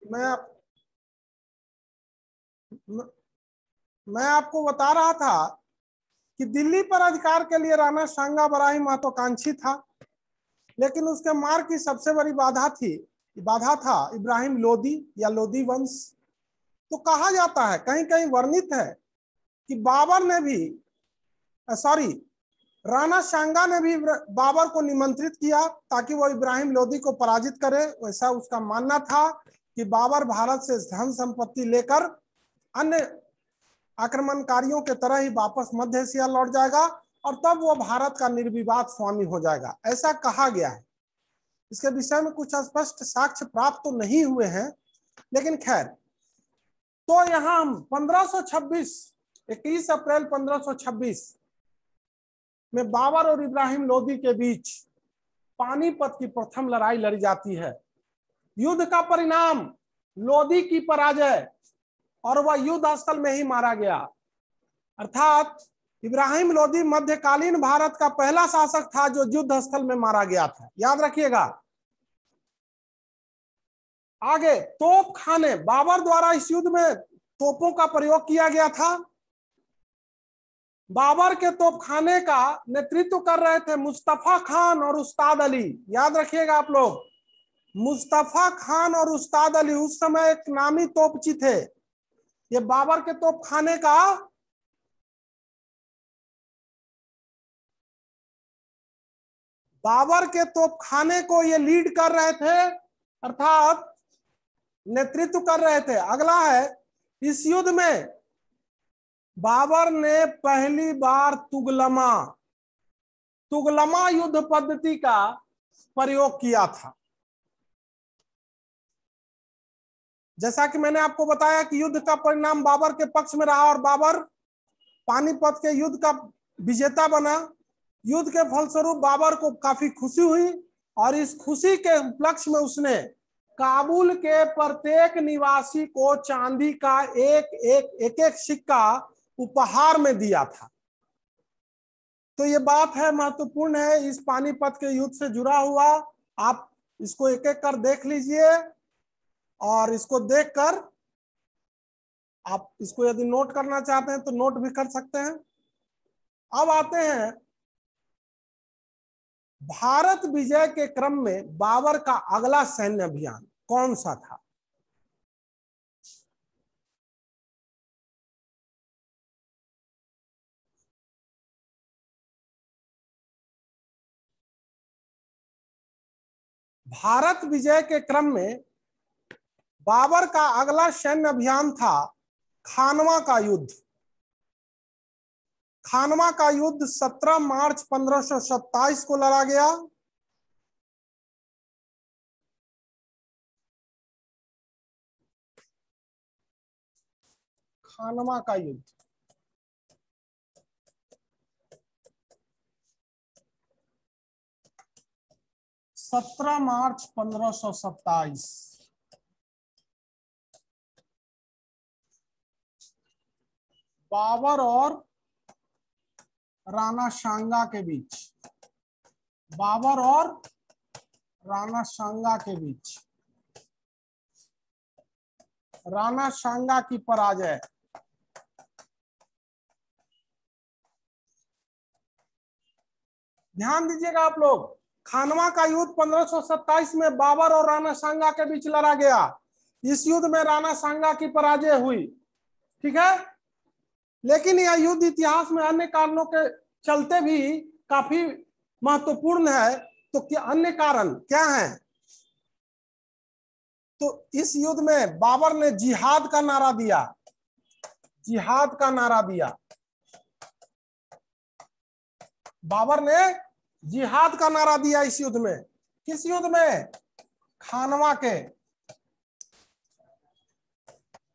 मैं मैं आपको बता रहा था कि दिल्ली पर अधिकार के लिए राणा सांगा बड़ा ही महत्वाकांक्षी था, लेकिन उसके मार्ग की सबसे बड़ी बाधा था इब्राहिम लोदी या लोदी वंश। तो कहा जाता है, कहीं कहीं वर्णित है कि बाबर ने भी सॉरी राणा सांगा ने भी बाबर को निमंत्रित किया ताकि वो इब्राहिम लोदी को पराजित करे। वैसा उसका मानना था कि बाबर भारत से धन संपत्ति लेकर अन्य आक्रमणकारियों के तरह ही वापस मध्य एशिया लौट जाएगा और तब वो भारत का निर्विवाद स्वामी हो जाएगा, ऐसा कहा गया है। इसके विषय में कुछ स्पष्ट साक्ष्य प्राप्त तो नहीं हुए हैं, लेकिन खैर। तो यहां हम 1526 21 अप्रैल 1526 में बाबर और इब्राहिम लोदी के बीच पानीपत की प्रथम लड़ाई लड़ी जाती है। युद्ध का परिणाम लोदी की पराजय और वह युद्ध स्थल में ही मारा गया। अर्थात इब्राहिम लोदी मध्यकालीन भारत का पहला शासक था जो युद्ध स्थल में मारा गया था, याद रखिएगा। आगे तोप खाने, बाबर द्वारा इस युद्ध में तोपों का प्रयोग किया गया था। बाबर के तोपखाने का नेतृत्व कर रहे थे मुस्तफा खान और उस्ताद अली, याद रखिएगा आप लोग। मुस्तफा खान और उस्ताद अली उस समय एक नामी तोपची थे। ये बाबर के तोपखाने का बाबर के तोपखाने को ये लीड कर रहे थे, अर्थात नेतृत्व कर रहे थे। अगला है, इस युद्ध में बाबर ने पहली बार तुगलमा युद्ध पद्धति का प्रयोग किया था। जैसा कि मैंने आपको बताया कि युद्ध का परिणाम बाबर के पक्ष में रहा और बाबर पानीपत के युद्ध का विजेता बना। युद्ध के फलस्वरूप बाबर को काफी खुशी हुई और इस खुशी के उपलक्ष्य में उसने काबुल के प्रत्येक निवासी को चांदी का एक सिक्का उपहार में दिया था। तो ये बात है, महत्वपूर्ण है, इस पानीपत के युद्ध से जुड़ा हुआ। आप इसको एक एक कर देख लीजिए और इसको देखकर आप इसको यदि नोट करना चाहते हैं तो नोट भी कर सकते हैं। अब आते हैं, भारत विजय के क्रम में बाबर का अगला सैन्य अभियान कौन सा था? भारत विजय के क्रम में बाबर का अगला सैन्य अभियान था खानवा का युद्ध। खानवा का युद्ध 17 मार्च 1527 को लड़ा गया। खानवा का युद्ध 17 मार्च 1527। बाबर और राणा सांगा के बीच, बाबर और राणा सांगा के बीच राणा सांगा की पराजय। ध्यान दीजिएगा आप लोग, खानवा का युद्ध 1527 में बाबर और राणा सांगा के बीच लड़ा गया। इस युद्ध में राणा सांगा की पराजय हुई, ठीक है। लेकिन यह युद्ध इतिहास में अन्य कारणों के चलते भी काफी महत्वपूर्ण है। तो क्या अन्य कारण क्या है? तो इस युद्ध में बाबर ने जिहाद का नारा दिया, जिहाद का नारा दिया। बाबर ने जिहाद का नारा दिया इस युद्ध में। किस युद्ध में? खानवा के।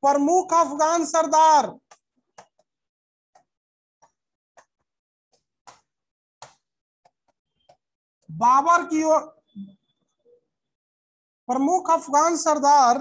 प्रमुख अफगान सरदार बाबर की ओर, प्रमुख अफगान सरदार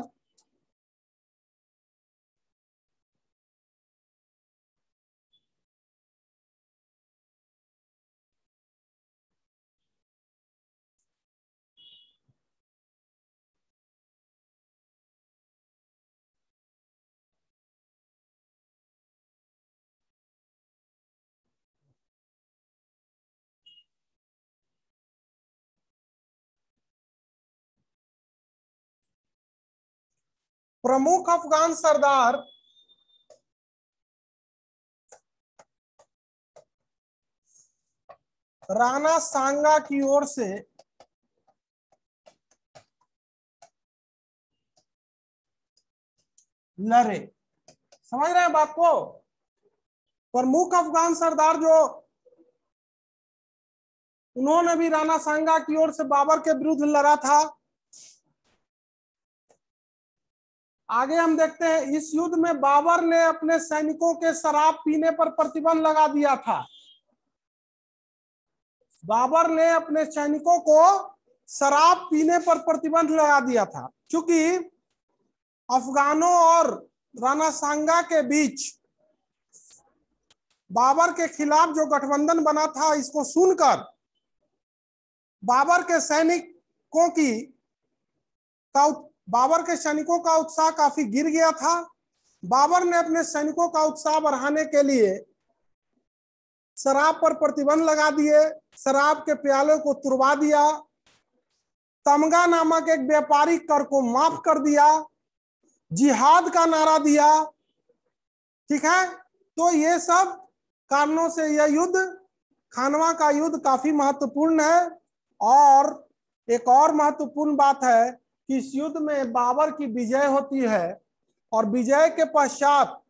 प्रमुख अफगान सरदार राणा सांगा की ओर से लड़े। समझ रहे हैं बात को? प्रमुख अफगान सरदार जो उन्होंने भी राणा सांगा की ओर से बाबर के विरुद्ध लड़ा था। आगे हम देखते हैं, इस युद्ध में बाबर ने अपने सैनिकों के शराब पीने पर प्रतिबंध लगा दिया था। बाबर ने अपने सैनिकों को शराब पीने पर प्रतिबंध लगा दिया था, क्योंकि अफगानों और राणा सांगा के बीच बाबर के खिलाफ जो गठबंधन बना था, इसको सुनकर बाबर के सैनिकों का उत्साह काफी गिर गया था। बाबर ने अपने सैनिकों का उत्साह बढ़ाने के लिए शराब पर प्रतिबंध लगा दिए, शराब के प्यालों को तुड़वा दिया, तमगा नामक एक व्यापारिक कर को माफ कर दिया, जिहाद का नारा दिया। ठीक है, तो ये सब कारणों से यह युद्ध, खानवा का युद्ध, काफी महत्वपूर्ण है। और एक और महत्वपूर्ण बात है कि इस युद्ध में बाबर की विजय होती है, और विजय के पश्चात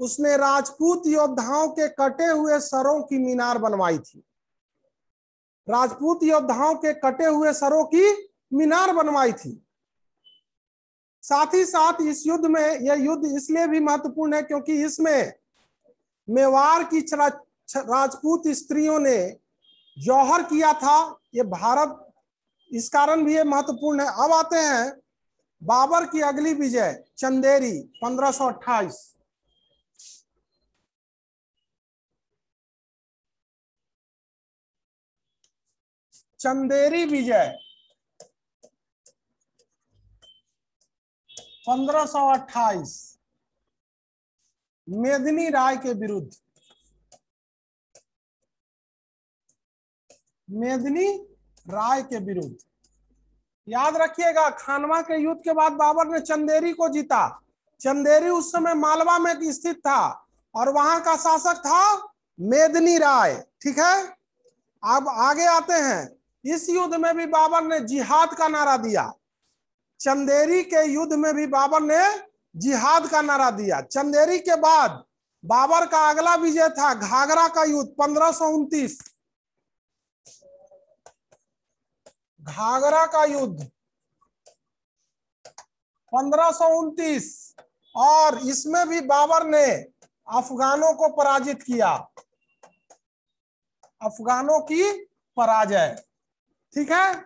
उसने राजपूत योद्धाओं के कटे हुए सरों की मीनार बनवाई थी। राजपूत योद्धाओं के कटे हुए सरों की मीनार बनवाई थी। साथ ही साथ इस युद्ध में, यह युद्ध इसलिए भी महत्वपूर्ण है क्योंकि इसमें मेवाड़ की राजपूत स्त्रियों ने जौहर किया था। ये भारत, इस कारण भी ये महत्वपूर्ण है। अब आते हैं बाबर की अगली विजय, चंदेरी 1528। चंदेरी विजय 1528 मेदिनी राय के विरुद्ध। मेदिनी राय के विरुद्ध, याद रखिएगा, खानवा के युद्ध के बाद बाबर ने चंदेरी को जीता। चंदेरी उस समय मालवा में स्थित था और वहां का शासक था मेदिनी राय। ठीक है, अब आगे आते हैं। इस युद्ध में भी बाबर ने जिहाद का नारा दिया। चंदेरी के युद्ध में भी बाबर ने जिहाद का नारा दिया। चंदेरी के बाद बाबर का अगला विजय था घाघरा का युद्ध 1529। घाघरा का युद्ध 1529, और इसमें भी बाबर ने अफगानों को पराजित किया। अफगानों की पराजय। ठीक है,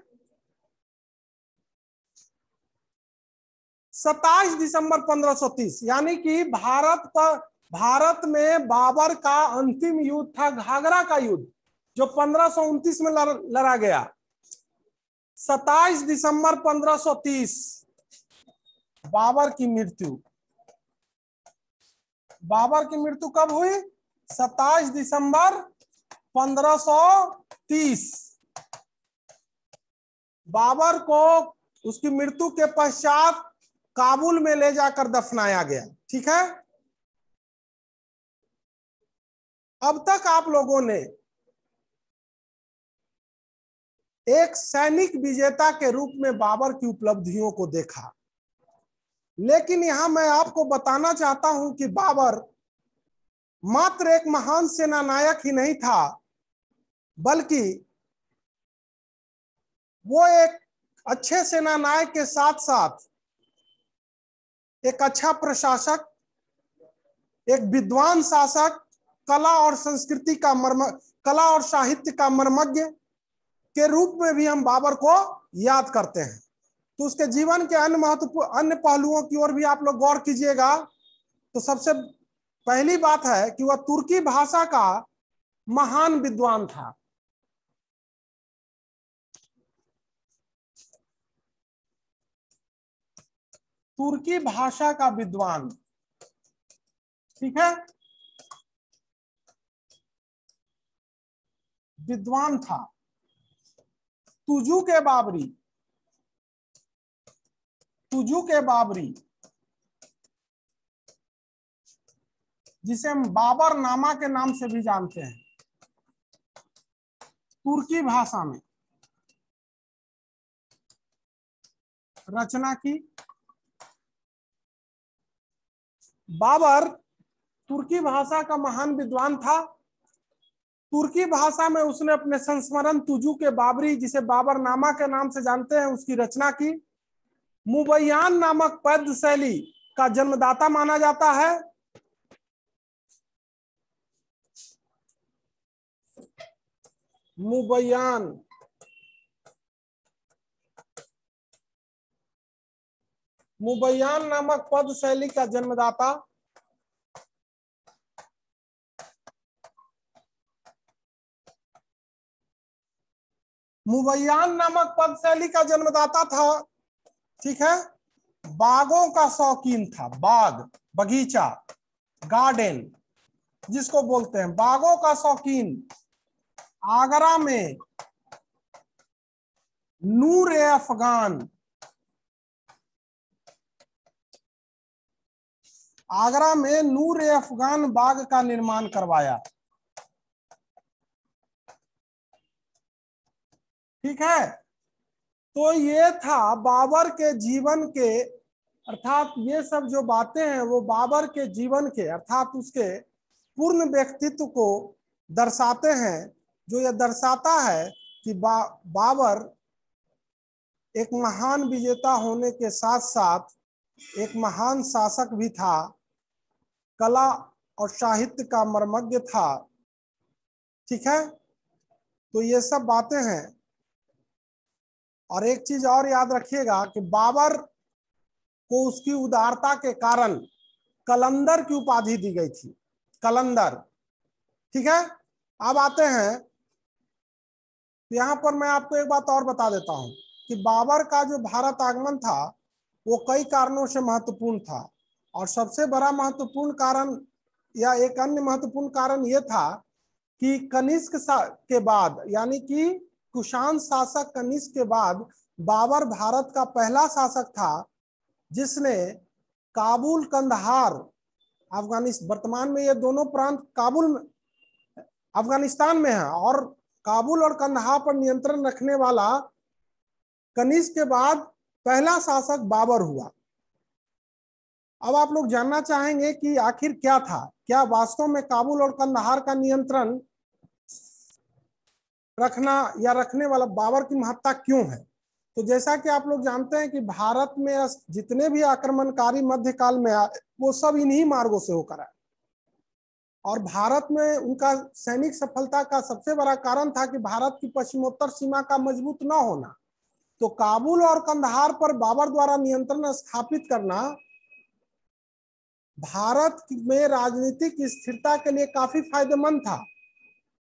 27 दिसंबर 1530, यानी कि भारत में बाबर का अंतिम युद्ध था घाघरा का युद्ध, जो 1529 में लड़ा गया। 27 दिसंबर 1530 बाबर की मृत्यु। बाबर की मृत्यु कब हुई? 27 दिसंबर 1530। बाबर को उसकी मृत्यु के पश्चात काबुल में ले जाकर दफनाया गया। ठीक है, अब तक आप लोगों ने एक सैनिक विजेता के रूप में बाबर की उपलब्धियों को देखा, लेकिन यहां मैं आपको बताना चाहता हूं कि बाबर मात्र एक महान सेना नायक ही नहीं था, बल्कि वो एक अच्छे सेना नायक के साथ साथ एक अच्छा प्रशासक, एक विद्वान शासक, कला और संस्कृति का कला और साहित्य का मर्मज्ञ के रूप में भी हम बाबर को याद करते हैं। तो उसके जीवन के अन्य महत्वपूर्ण अन्य पहलुओं की ओर भी आप लोग गौर कीजिएगा। तो सबसे पहली बात है कि वह तुर्की भाषा का महान विद्वान था। तुर्की भाषा का विद्वान, ठीक है, विद्वान था। तुजू के बाबरी जिसे हम बाबर नामा के नाम से भी जानते हैं, तुर्की भाषा में रचना की। बाबर तुर्की भाषा का महान विद्वान था। तुर्की भाषा में उसने अपने संस्मरण तुजु के बाबरी, जिसे बाबर नामा के नाम से जानते हैं, उसकी रचना की। मुबैयान नामक पद्य शैली का जन्मदाता माना जाता है। मुबैयान मुबैयान नामक पद्य शैली का जन्मदाता मुबैयान नामक पद शैली का जन्मदाता था। ठीक है, बागों का शौकीन था। बाग, बगीचा, गार्डन जिसको बोलते हैं, बागों का शौकीन। आगरा में नूर ए अफगान, आगरा में नूर ए अफगान बाग का निर्माण करवाया। ठीक है, तो ये था बाबर के जीवन के, अर्थात ये सब जो बातें हैं वो बाबर के जीवन के अर्थात उसके पूर्ण व्यक्तित्व को दर्शाते हैं, जो ये दर्शाता है कि बाबर एक महान विजेता होने के साथ साथ एक महान शासक भी था, कला और साहित्य का मर्मज्ञ था। ठीक है, तो ये सब बातें हैं। और एक चीज और याद रखिएगा कि बाबर को उसकी उदारता के कारण कलंदर की उपाधि दी गई थी, कलंदर। ठीक है, अब आते हैं, यहां पर मैं आपको एक बात और बता देता हूं कि बाबर का जो भारत आगमन था वो कई कारणों से महत्वपूर्ण था। और सबसे बड़ा महत्वपूर्ण कारण या एक अन्य महत्वपूर्ण कारण यह था कि कनिष्क के बाद, यानी कि कुषाण शासक कनिष्क के बाद बाबर भारत का पहला शासक था जिसने काबुल, कंदहार, अफगानिस्तान, वर्तमान में ये दोनों प्रांत काबुल अफगानिस्तान में है, और काबुल और कंदहार पर नियंत्रण रखने वाला कनिष्क के बाद पहला शासक बाबर हुआ। अब आप लोग जानना चाहेंगे कि आखिर क्या था, क्या वास्तव में काबुल और कंदहार का नियंत्रण रखना या रखने वाला बाबर की महत्ता क्यों है। तो जैसा कि आप लोग जानते हैं कि भारत में जितने भी आक्रमणकारी मध्यकाल में आए वो सब इन्हीं मार्गों से होकर आए, और भारत में उनका सैनिक सफलता का सबसे बड़ा कारण था कि भारत की पश्चिमोत्तर सीमा का मजबूत न होना। तो काबुल और कंदहार पर बाबर द्वारा नियंत्रण स्थापित करना भारत में राजनीतिक स्थिरता के लिए काफी फायदेमंद था,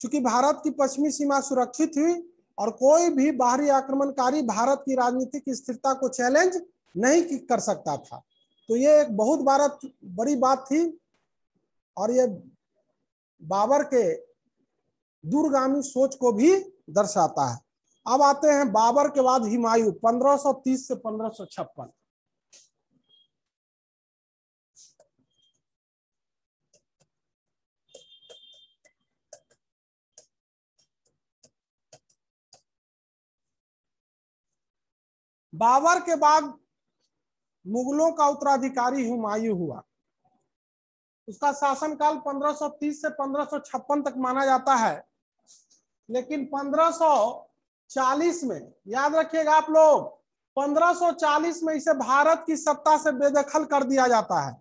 क्योंकि भारत की पश्चिमी सीमा सुरक्षित हुई और कोई भी बाहरी आक्रमणकारी भारत की राजनीतिक स्थिरता को चैलेंज नहीं कर सकता था। तो ये एक बहुत बड़ी बात थी, और ये बाबर के दूरगामी सोच को भी दर्शाता है। अब आते हैं बाबर के बाद हुमायूं, 1530 से 1556। बाबर के बाद मुगलों का उत्तराधिकारी हुमायूं हुआ। उसका शासनकाल 1530 से 1556 तक माना जाता है, लेकिन 1540 में, याद रखिएगा आप लोग, 1540 में इसे भारत की सत्ता से बेदखल कर दिया जाता है,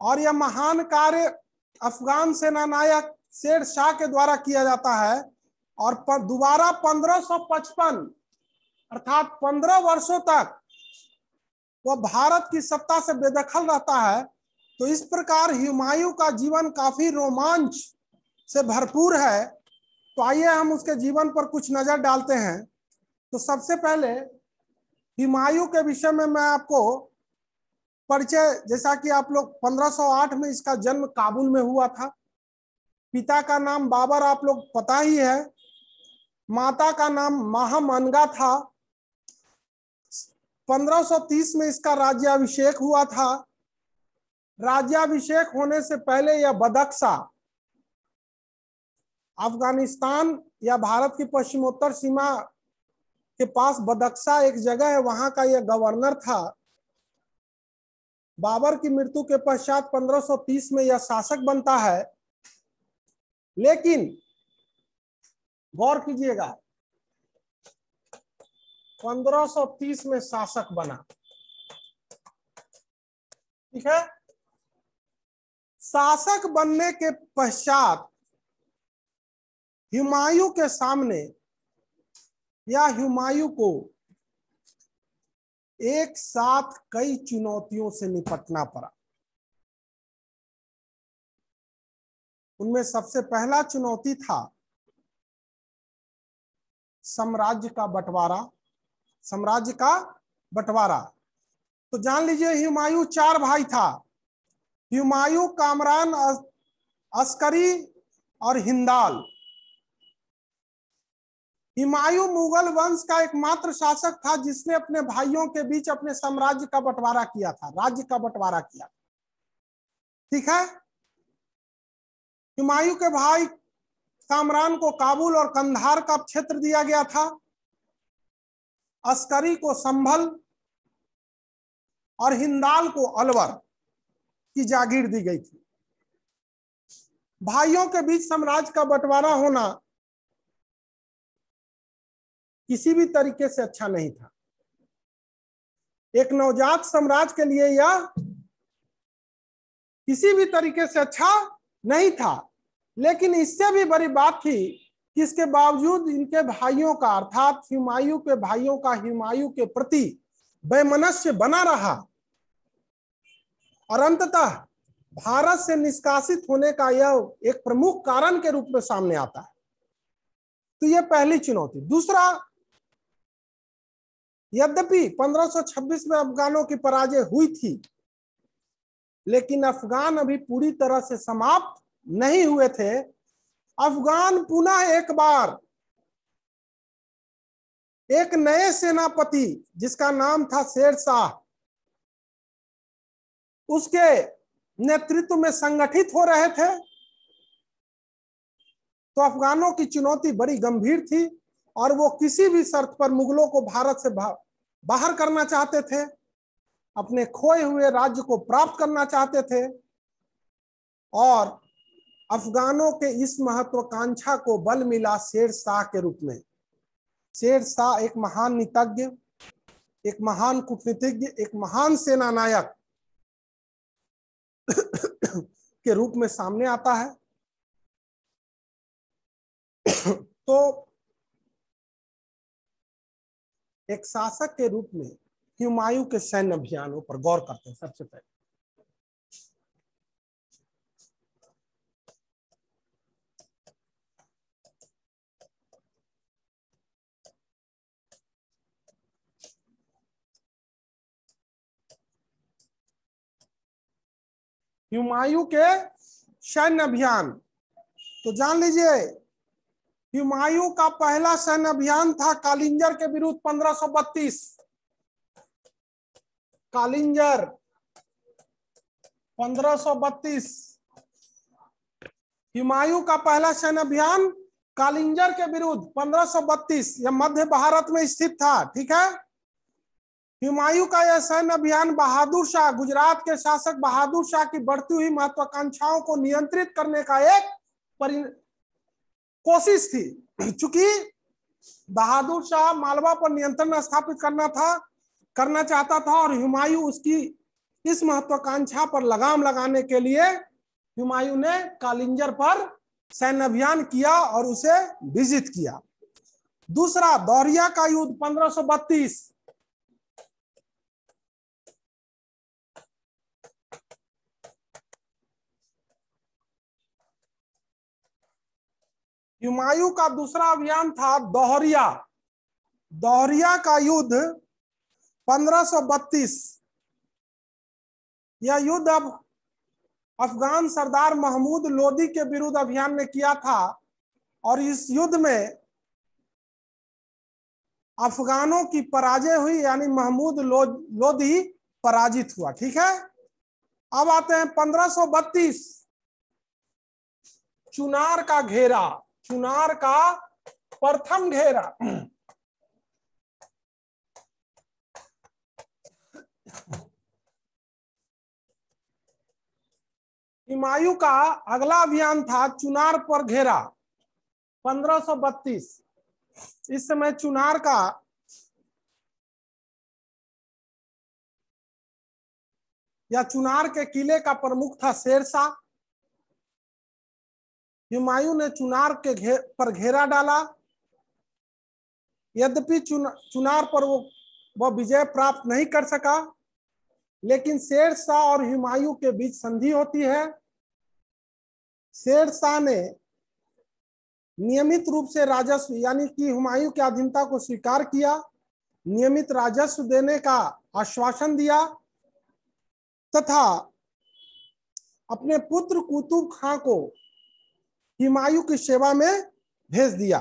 और यह महान कार्य अफगान सेनानायक शेर शाह के द्वारा किया जाता है। और दोबारा 1555 अर्थात 15 वर्षों तक वह भारत की सत्ता से बेदखल रहता है। तो इस प्रकार हुमायूं का जीवन काफी रोमांच से भरपूर है। तो आइए हम उसके जीवन पर कुछ नजर डालते हैं। तो सबसे पहले हुमायूं के विषय में मैं आपको परिचय, जैसा कि आप लोग 1508 में इसका जन्म काबुल में हुआ था। पिता का नाम बाबर आप लोग पता ही है, माता का नाम महामनगा था। 1530 में इसका राज्याभिषेक हुआ था। राज्याभिषेक होने से पहले यह बदख्शा, अफगानिस्तान या भारत की पश्चिमोत्तर सीमा के पास बदख्शा एक जगह है, वहां का यह गवर्नर था। बाबर की मृत्यु के पश्चात 1530 में यह शासक बनता है, लेकिन गौर कीजिएगा 1530 में शासक बना। ठीक है, शासक बनने के पश्चात हुमायूं के सामने या हुमायूं को एक साथ कई चुनौतियों से निपटना पड़ा। उनमें सबसे पहला चुनौती था साम्राज्य का बंटवारा। साम्राज्य का बंटवारा तो जान लीजिए, हुमायूं 4 भाई था। हुमायूं, कामरान, अस्करी और हिंदाल। हुमायूं मुगल वंश का एकमात्र शासक था जिसने अपने भाइयों के बीच अपने साम्राज्य का बंटवारा किया था, राज्य का बंटवारा किया। ठीक है, हुमायूं के भाई कामरान को काबुल और कंधार का क्षेत्र दिया गया था, अस्करी को संभल और हिंदाल को अलवर की जागीर दी गई थी। भाइयों के बीच साम्राज्य का बंटवारा होना किसी भी तरीके से अच्छा नहीं था। एक नवजात साम्राज्य के लिए यह किसी भी तरीके से अच्छा नहीं था। लेकिन इससे भी बड़ी बात थी कि इसके बावजूद इनके भाइयों का, अर्थात हुमायूं के भाइयों का हुमायूं के प्रति वैमनस्य बना रहा और अंततः भारत से निष्कासित होने का यह एक प्रमुख कारण के रूप में सामने आता है। तो यह पहली चुनौती। दूसरा, यद्यपि 1526 में अफगानों की पराजय हुई थी, लेकिन अफगान अभी पूरी तरह से समाप्त नहीं हुए थे। अफगान पुनः एक बार एक नए सेनापति जिसका नाम था शेर शाह, उसके नेतृत्व में संगठित हो रहे थे। तो अफगानों की चुनौती बड़ी गंभीर थी और वो किसी भी शर्त पर मुगलों को भारत से बाहर करना चाहते थे, अपने खोए हुए राज्य को प्राप्त करना चाहते थे। और अफगानों के इस महत्वाकांक्षा को बल मिला शेर शाह के रूप में। शेर शाह एक महान नीतिज्ञ, एक महान कूटनीतिज्ञ, एक महान सेना नायक के रूप में सामने आता है। तो एक शासक के रूप में हुमायूं के सैन्य अभियानों पर गौर करते हैं। सबसे पहले हुमायूं के सैन्य अभियान, तो जान लीजिए हुमायूं का पहला सैन्य अभियान था कालिंजर के विरुद्ध 1532। कालिंजर 1532। हुमायूं का पहला सैन्य अभियान कालिंजर के विरुद्ध 1532, यह मध्य भारत में स्थित था। ठीक है, हुमायूं का यह सैन्य अभियान बहादुर शाह, गुजरात के शासक बहादुर शाह की बढ़ती हुई महत्वाकांक्षाओं को नियंत्रित करने का एक कोशिश थी। चूंकि बहादुर शाह मालवा पर नियंत्रण स्थापित करना चाहता था और हुमायूं उसकी इस महत्वाकांक्षा पर लगाम लगाने के लिए हुमायूं ने कालिंजर पर सैन्य अभियान किया और उसे विजित किया। दूसरा, दौरिया का युद्ध 1532। हुमायूं का दूसरा अभियान था दोहरिया। दोहरिया का युद्ध 1532। यह युद्ध अब अफगान सरदार महमूद लोदी के विरुद्ध अभियान में किया था और इस युद्ध में अफगानों की पराजय हुई, यानी महमूद लोदी पराजित हुआ। ठीक है, अब आते हैं 1532, चुनार का घेरा, चुनार का प्रथम घेरा। हुमायूं का अगला अभियान था चुनार पर घेरा, 1532। इस समय चुनार का या चुनार के किले का प्रमुख था शेरशाह। हुमायूं ने चुनार के पर घेरा डाला। यद्यपि चुनार पर वह विजय प्राप्त नहीं कर सका, लेकिन शेरशाह और हुमायूं के बीच संधि होती है। शेरशाह ने नियमित रूप से राजस्व यानी कि हुमायूं की अधीनता को स्वीकार किया, नियमित राजस्व देने का आश्वासन दिया तथा अपने पुत्र कुतुब खां को हुमायूं की सेवा में भेज दिया।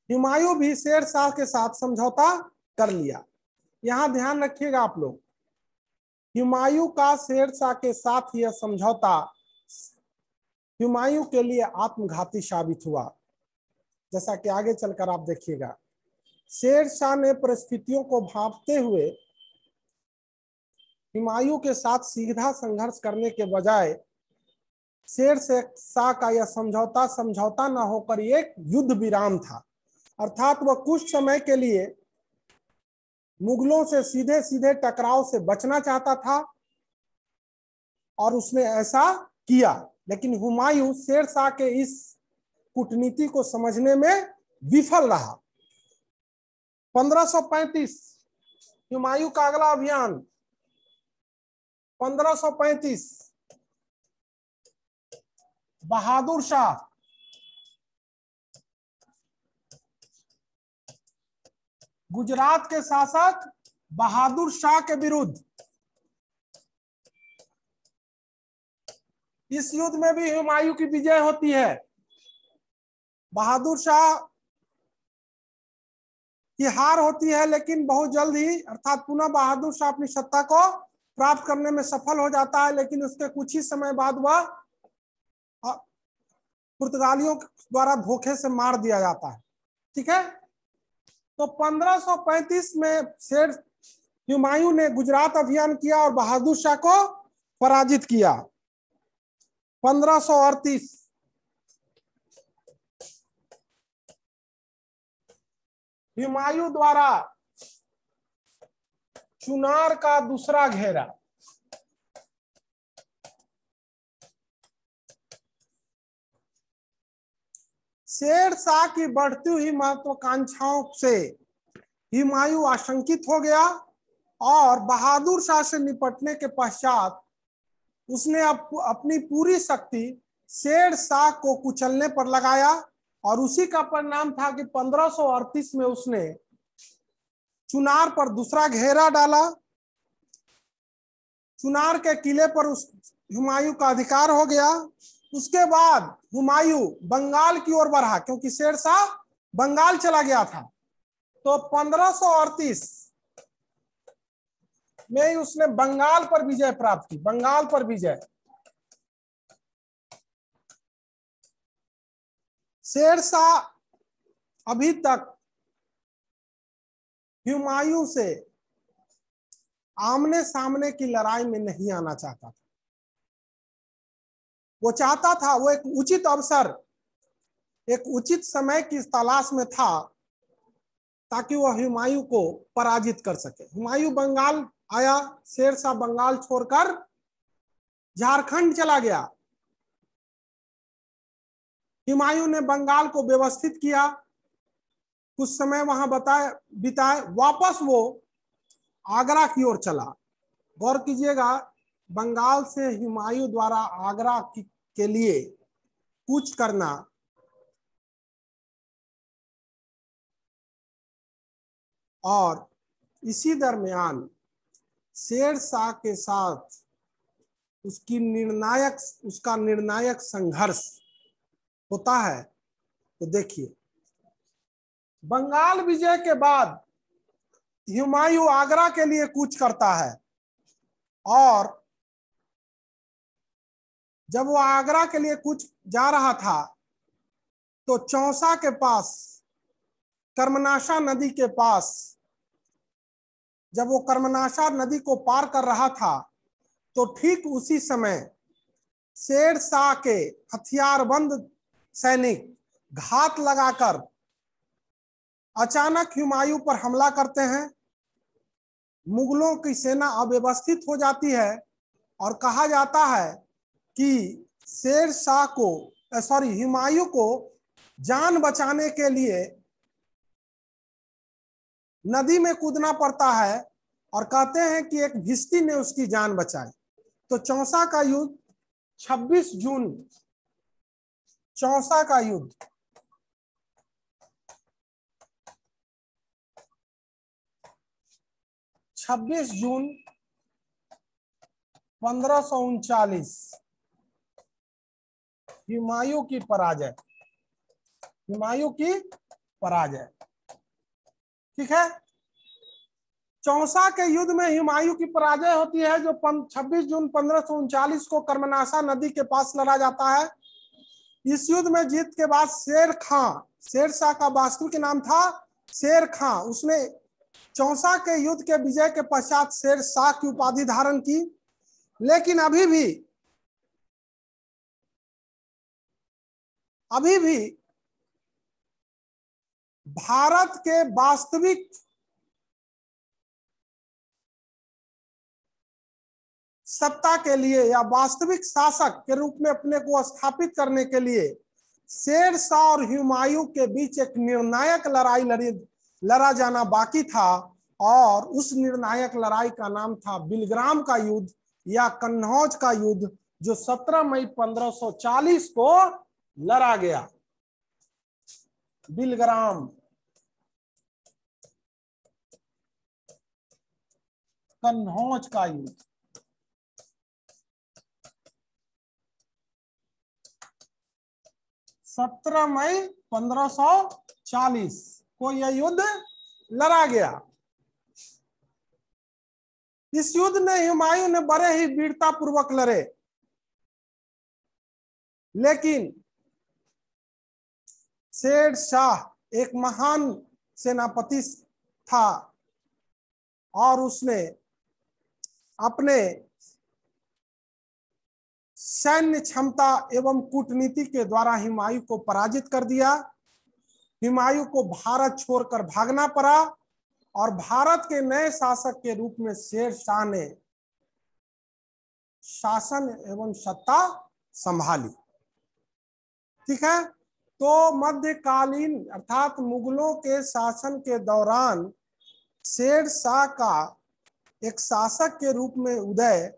हुमायूं भी शेरशाह के साथ समझौता कर लिया। यहां ध्यान रखिएगा आप लोग, हुमायूं का शेरशाह के साथ यह समझौता हुमायूं के लिए आत्मघाती साबित हुआ, जैसा कि आगे चलकर आप देखिएगा। शेरशाह ने परिस्थितियों को भांपते हुए हुमायूं के साथ सीधा संघर्ष करने के बजाय शेरशाह का यह समझौता न होकर एक युद्ध विराम था, अर्थात वह कुछ समय के लिए मुगलों से सीधे सीधे टकराव से बचना चाहता था और उसने ऐसा किया। लेकिन हुमायूं शेरशाह के इस कूटनीति को समझने में विफल रहा। 1535 हुमायूं का अगला अभियान, 1535 बहादुर शाह, गुजरात के शासक बहादुर शाह के विरुद्ध। इस युद्ध में भी हुमायूं की विजय होती है। बहादुर शाह की हार होती है, लेकिन बहुत जल्द ही अर्थात पुनः बहादुर शाह अपनी सत्ता को प्राप्त करने में सफल हो जाता है, लेकिन उसके कुछ ही समय बाद वह पुर्तगालियों द्वारा धोखे से मार दिया जाता है। ठीक है, तो 1535 में शेर हुमायूं ने गुजरात अभियान किया और बहादुर शाह को पराजित किया। 1538 हुमायूं द्वारा चुनार का दूसरा घेरा। शेरशाह की बढ़ती हुई महत्वाकांक्षाओं से हुमायूं आशंकित हो गया और बहादुर शाह से निपटने के पश्चात उसने अपनी पूरी शक्ति शेरशाह को कुचलने पर लगाया और उसी का परिणाम था कि 1538 में उसने चुनार पर दूसरा घेरा डाला। चुनार के किले पर हुमायूं का अधिकार हो गया। उसके बाद हुमायूं बंगाल की ओर बढ़ा, क्योंकि शेरशाह बंगाल चला गया था। तो 1538 में उसने बंगाल पर विजय प्राप्त की। बंगाल पर विजय, शेरशाह अभी तक हुमायूं से आमने सामने की लड़ाई में नहीं आना चाहता था। वो चाहता था, वो एक उचित अवसर, एक उचित समय की तलाश में था ताकि वह हुमायूं को पराजित कर सके। हुमायूं बंगाल आया, शेरशाह बंगाल छोड़कर झारखंड चला गया। हुमायूं ने बंगाल को व्यवस्थित किया, कुछ समय वहां बिताए, वापस वो आगरा की ओर चला। गौर कीजिएगा, बंगाल से हुमायूं द्वारा आगरा के लिए कूच करना और इसी दरमियान शेरशाह के साथ उसका निर्णायक संघर्ष होता है। तो देखिए, बंगाल विजय के बाद हुमायूं आगरा के लिए कूच करता है। और जब वो आगरा के लिए कुछ जा रहा था तो चौसा के पास, कर्मनाशा नदी के पास, जब वो कर्मनाशा नदी को पार कर रहा था तो ठीक उसी समय शेर शाह के हथियारबंद सैनिक घात लगाकर अचानक हुमायूं पर हमला करते हैं। मुगलों की सेना अव्यवस्थित हो जाती है और कहा जाता है कि शेर शाह को, हुमायूं को जान बचाने के लिए नदी में कूदना पड़ता है और कहते हैं कि एक भिश्ती ने उसकी जान बचाई। तो चौसा का युद्ध 26 जून, चौसा का युद्ध 26 जून 1539, हुमायूं की पराजय, हुमायूं की पराजय। ठीक है, चौसा के युद्ध में हुमायूं की पराजय होती है, जो 26 जून 1539 को कर्मनाशा नदी के पास लड़ा जाता है। इस युद्ध में जीत के बाद शेर खां, शेर शाह का वास्तविक नाम था शेर खां, उसने चौसा के युद्ध के विजय के पश्चात शेर शाह की उपाधि धारण की। लेकिन अभी भी भारत के वास्तविक सत्ता के लिए या वास्तविक शासक के रूप में अपने को स्थापित करने के लिए शेर शाह और हुमायूं के बीच एक निर्णायक लड़ाई लड़ा जाना बाकी था, और उस निर्णायक लड़ाई का नाम था बिलग्राम का युद्ध या कन्नौज का युद्ध, जो 17 मई 1540 को लड़ा गया। बिलग्राम, कन्नौज का युद्ध 17 मई 1540 को यह युद्ध लड़ा गया। इस युद्ध ने हुमायूं ने बड़े ही वीरता पूर्वक लड़े, लेकिन शेर शाह एक महान सेनापति था और उसने अपने सैन्य क्षमता एवं कूटनीति के द्वारा हुमायूं को पराजित कर दिया। हुमायूं को भारत छोड़कर भागना पड़ा और भारत के नए शासक के रूप में शेर शाह ने शासन एवं सत्ता संभाली। ठीक है, तो मध्यकालीन अर्थात मुगलों के शासन के दौरान शेर शाह का एक शासक के रूप में उदय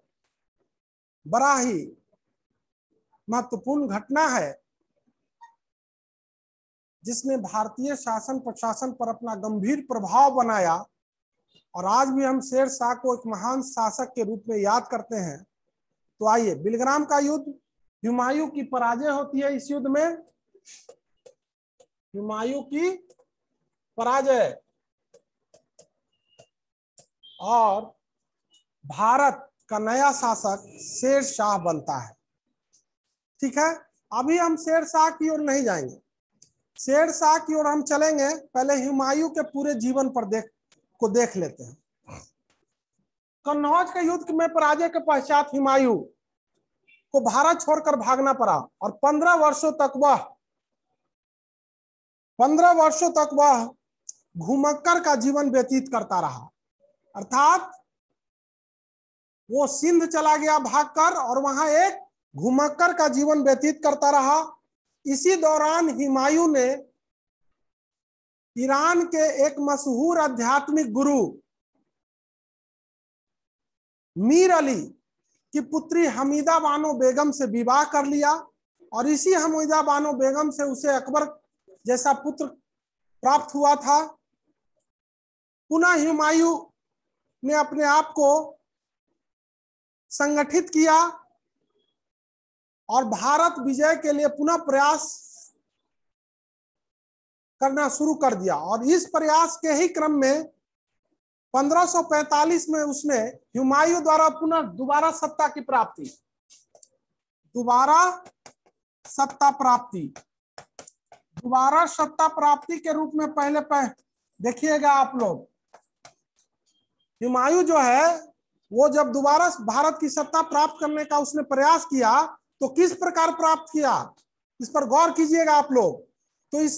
बड़ा ही महत्वपूर्ण घटना है, जिसने भारतीय शासन प्रशासन पर अपना गंभीर प्रभाव बनाया। और आज भी हम शेर शाह को एक महान शासक के रूप में याद करते हैं। तो आइए, बिलग्राम का युद्ध, हुमायूं की पराजय होती है इस युद्ध में, हुमायूं की पराजय, और भारत का नया शासक शेर शाह बनता है। ठीक है, अभी हम शेर शाह की ओर नहीं जाएंगे, शेर शाह की ओर हम चलेंगे। पहले हुमायूं के पूरे जीवन पर देख लेते हैं। कन्नौज के युद्ध में पराजय के पश्चात हुमायूं को भारत छोड़कर भागना पड़ा और 15 वर्षों तक वह घुमक्कर का जीवन व्यतीत करता रहा। अर्थात वो सिंध चला गया भागकर और वहां एक घुमक्कर का जीवन व्यतीत करता रहा। इसी दौरान हुमायूं ने ईरान के एक मशहूर आध्यात्मिक गुरु मीर अली की पुत्री हमीदा बानो बेगम से विवाह कर लिया, और इसी हमीदा बानो बेगम से उसे अकबर जैसा पुत्र प्राप्त हुआ था। पुनः हुमायूं ने अपने आप को संगठित किया और भारत विजय के लिए पुनः प्रयास करना शुरू कर दिया। और इस प्रयास के ही क्रम में 1545 में उसने हुमायूं द्वारा पुनः दोबारा सत्ता की प्राप्ति, दोबारा सत्ता प्राप्ति, दोबारा सत्ता प्राप्ति के रूप में पहले देखिएगा आप लोग, हुमायूं जो है वो जब दोबारा भारत की सत्ता प्राप्त करने का उसने प्रयास किया तो किस प्रकार प्राप्त किया, इस पर गौर कीजिएगा आप लोग। तो इस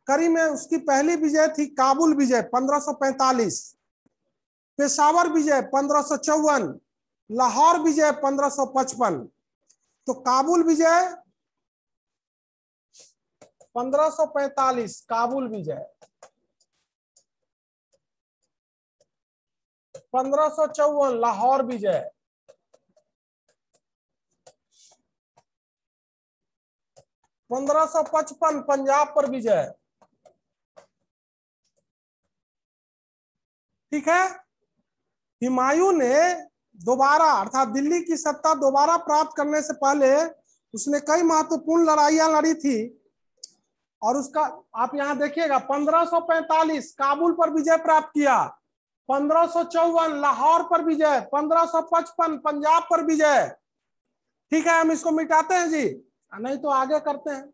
कड़ी में उसकी पहली विजय थी काबुल विजय 1545, पेशावर विजय 1554, लाहौर विजय 1555। तो काबुल विजय 1545 काबुल विजय, 1554 लाहौर विजय, 1555 पंजाब पर विजय। ठीक है, हुमायूं ने दोबारा अर्थात दिल्ली की सत्ता दोबारा प्राप्त करने से पहले उसने कई महत्वपूर्ण लड़ाइयां लड़ी थी और उसका आप यहां देखिएगा 1545 काबुल पर विजय प्राप्त किया, 1554 लाहौर पर विजय, 1555 पंजाब पर विजय। ठीक है, हम इसको मिटाते हैं जी, नहीं तो आगे करते हैं।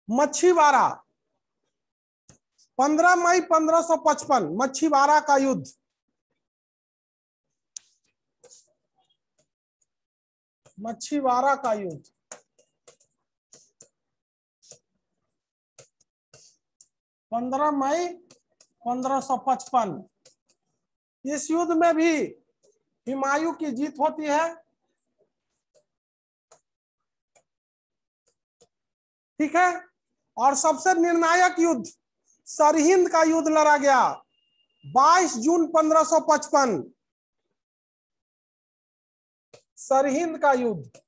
मच्छीवाड़ा 15 मई 1555 मच्छीवाड़ा का युद्ध, मच्छीवाड़ा का युद्ध 15 मई 1555। इस युद्ध में भी हुमायूं की जीत होती है। ठीक है, और सबसे निर्णायक युद्ध सरहिंद का युद्ध लड़ा गया 22 जून 1555, सरहिंद का युद्ध।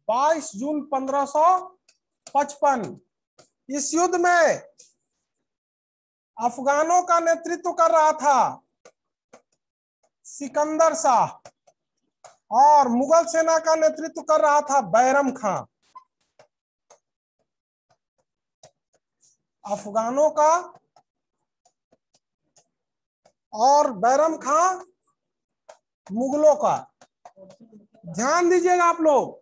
बाईस जून 1555। इस युद्ध में अफगानों का नेतृत्व कर रहा था सिकंदर शाह और मुगल सेना का नेतृत्व कर रहा था बैरम खां। अफगानों का और बैरम खां मुगलों का। ध्यान दीजिएगा आप लोग,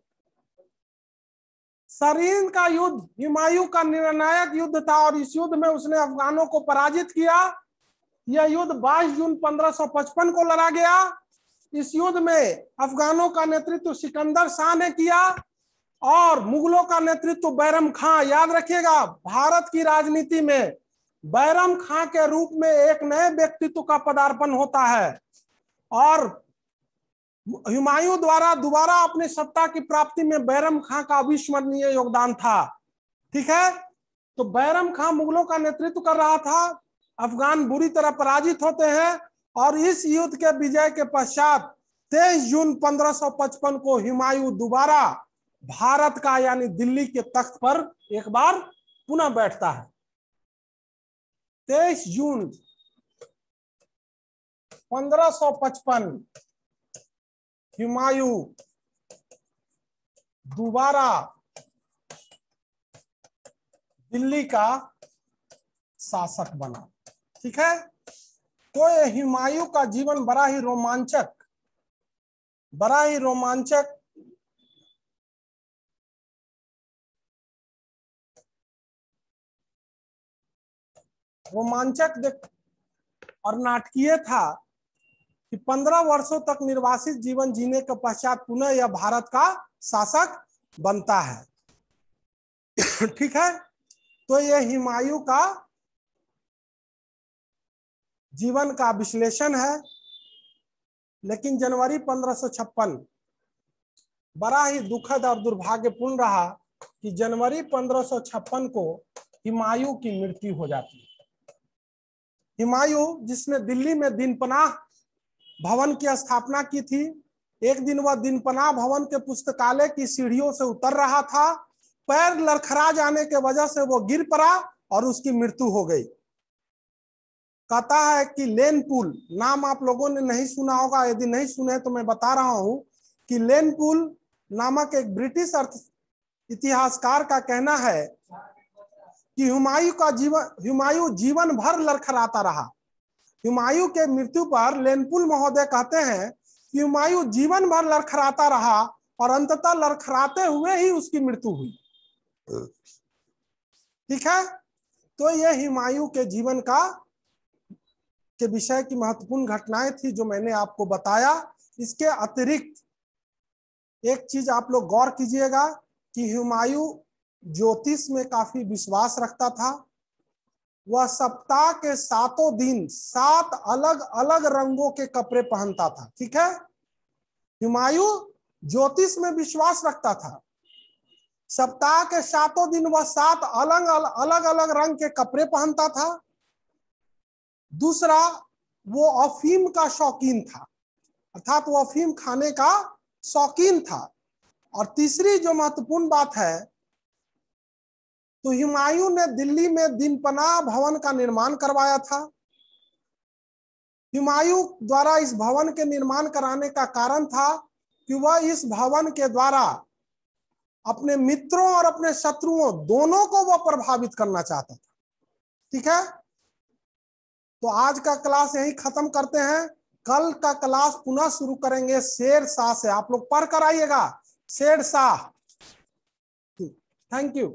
सरहिंद का युद्ध हुमायूं का निर्णायक युद्ध था और इस युद्ध में उसने अफगानों को पराजित किया। यह युद्ध 22 जून 1555 को लड़ा गया। इस युद्ध में अफगानों का नेतृत्व सिकंदर शाह ने किया और मुगलों का नेतृत्व बैरम खां। याद रखिएगा, भारत की राजनीति में बैरम खां के रूप में एक नए व्यक्तित्व का पदार्पण होता है और हुमायूं द्वारा दोबारा अपनी सत्ता की प्राप्ति में बैरम खां का अविस्मरणीय योगदान था। ठीक है, तो बैरम खां मुगलों का नेतृत्व कर रहा था। अफगान बुरी तरह पराजित होते हैं और इस युद्ध के विजय के पश्चात 23 जून 1555 को हुमायूं दोबारा भारत का यानी दिल्ली के तख्त पर एक बार पुनः बैठता है। 23 जून 1555 हुमायूं दोबारा दिल्ली का शासक बना। ठीक है, तो ये हुमायूं का जीवन बड़ा ही रोमांचक और नाटकीय था कि 15 वर्षों तक निर्वासित जीवन जीने के पश्चात पुनः यह भारत का शासक बनता है। ठीक है, तो यह हुमायूं का जीवन का विश्लेषण है। लेकिन जनवरी 1556 बड़ा ही दुखद और दुर्भाग्यपूर्ण रहा कि जनवरी 1556 को हुमायूं की मृत्यु हो जाती है। हुमायूं जिसने दिल्ली में दीनपनाह भवन की स्थापना की थी, एक दिन वह दीनपनाह भवन के पुस्तकालय की सीढ़ियों से उतर रहा था, पैर लड़खड़ा जाने के वजह से वो गिर पड़ा और उसकी मृत्यु हो गई। कहता है कि लेनपुल, नाम आप लोगों ने नहीं सुना होगा, यदि नहीं सुने तो मैं बता रहा हूं कि लेनपुल नामक एक ब्रिटिश इतिहासकार का कहना है कि हुमायूं जीवन भर लड़खड़ाता रहा। हुमायूं के मृत्यु पर लेनपुल महोदय कहते हैं कि हुमायूं जीवन भर लड़खड़ाता रहा और अंततः लड़खड़ाते हुए ही उसकी मृत्यु हुई। ठीक है, तो यह हुमायूं के जीवन के विषय की महत्वपूर्ण घटनाएं थी जो मैंने आपको बताया। इसके अतिरिक्त एक चीज आप लोग गौर कीजिएगा कि हुमायूं ज्योतिष में काफी विश्वास रखता था। वह सप्ताह के 7 दिन 7 अलग अलग रंगों के कपड़े पहनता था। ठीक है, हुमायूं ज्योतिष में विश्वास रखता था। सप्ताह के 7 दिन वह 7 अलग अलग रंग के कपड़े पहनता था। दूसरा, वो अफीम का शौकीन था, अर्थात वो अफीम खाने का शौकीन था। और तीसरी जो महत्वपूर्ण बात है, तो हुमायूं ने दिल्ली में दीनपनाह भवन का निर्माण करवाया था। हुमायूं द्वारा इस भवन के निर्माण कराने का कारण था कि वह इस भवन के द्वारा अपने मित्रों और अपने शत्रुओं दोनों को वह प्रभावित करना चाहता था। ठीक है, तो आज का क्लास यही खत्म करते हैं। कल का क्लास पुनः शुरू करेंगे शेरशाह से। आप लोग पढ़ कर आइएगा शेरशाह। Thank you.